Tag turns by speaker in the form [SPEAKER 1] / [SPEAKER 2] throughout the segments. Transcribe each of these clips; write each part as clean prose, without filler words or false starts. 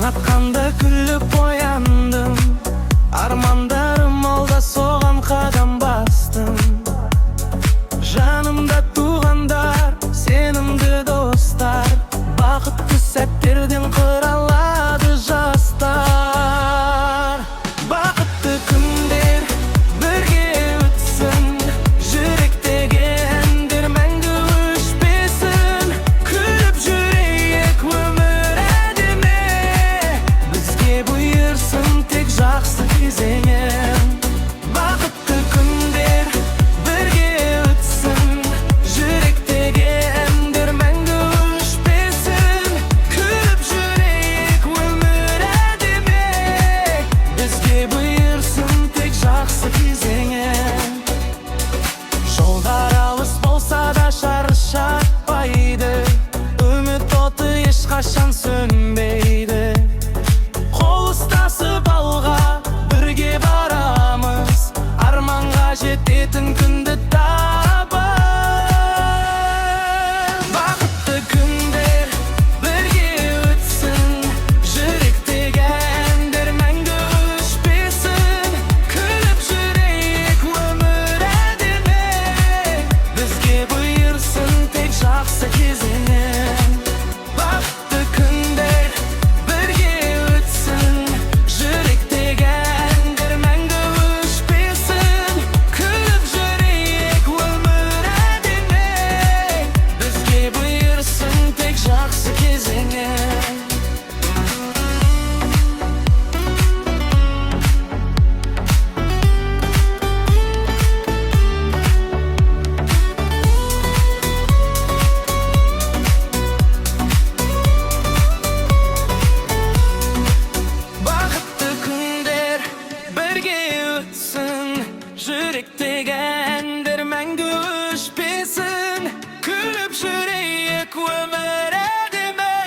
[SPEAKER 1] Таң атқанда күліп ояндым, армандарым алда соған қадам бастым. Жанымда туғандар, сенімді достар, бақытты сәттерден құралады жастар. Бақытты күндер бірге өтсін, жүректегі әндер мәңгі өшпесін. Күліп жүрейік өмір әдемі, бізге бұйырсын тек жақсы кезеңім. Бақытты күндер бірге өтсін, жүректегі әндер мәңгі өшпесін. Күліп жүрейік өмір әдемі, бізге бұйырсын тек жақсы кезеңім. Жолдар алыс болса да шаршатпайды, үміт оты ешқашан сөнбейді. Қол ұстасып алға бірге барамыз, арманға жететін күнді табамыз. Бақытты күндер бірге өтсін, жүректегі әндер мәңгі өшпесін. Күліп жүрейік өмір әдемі, бізге бұйырсын тек жақсы кезеңім. Бақытты күндер бірге өтсін, жүректегі әндер мәңгі өшпесін. Күліп жүрейік өмір әдемі, бізге бұйырсын тек жақсы кезеңім. Бақытты күндер бірге өтсін, жүректегі әндер мәңгі өшпесін. Күліп жүрейік өмір әдемі,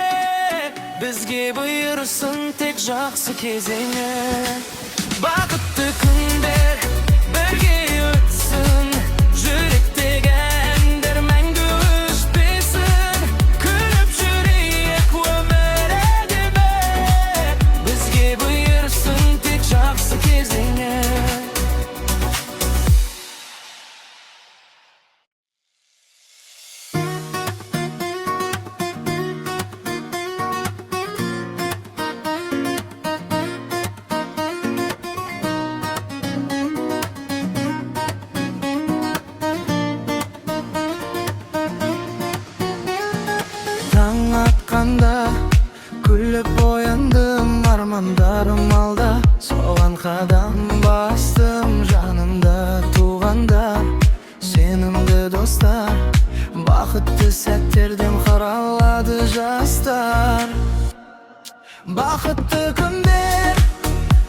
[SPEAKER 1] бізге бұйырсын тек жақсы кезеңім. Бақытты күндер бірге өтсін, жүректегі әндер мәңгі өшпесін. Күліп жүрейік өмір әдемі, бізге бұйырсын тек жақсы кезеңім. Таң атқанда күліп ояндым, армандарым алда соған қадам бастым. Жанымда туғандар, сенімді достар, бақытты сәттерден қаралады жастар. Бақытты күндер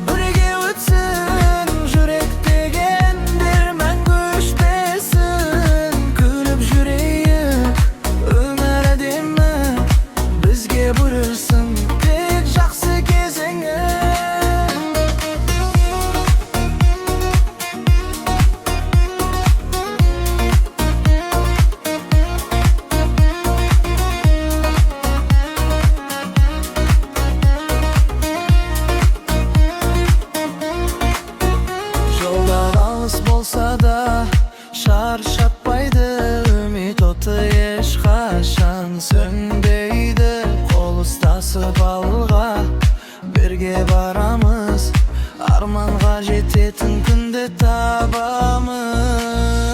[SPEAKER 1] бірге өтсін, жүректегі әндер мәңгі өшпесін. Күліп жүрейік өмір әдемі, бізге бұйырсын тек жақсы кезеңім. Жолдар алыс болса да шаршатпайды, үміт оты ешқашан сөнбейді. Қол ұстасып алға бірге барамыз, арманға жететін күнді табамыз.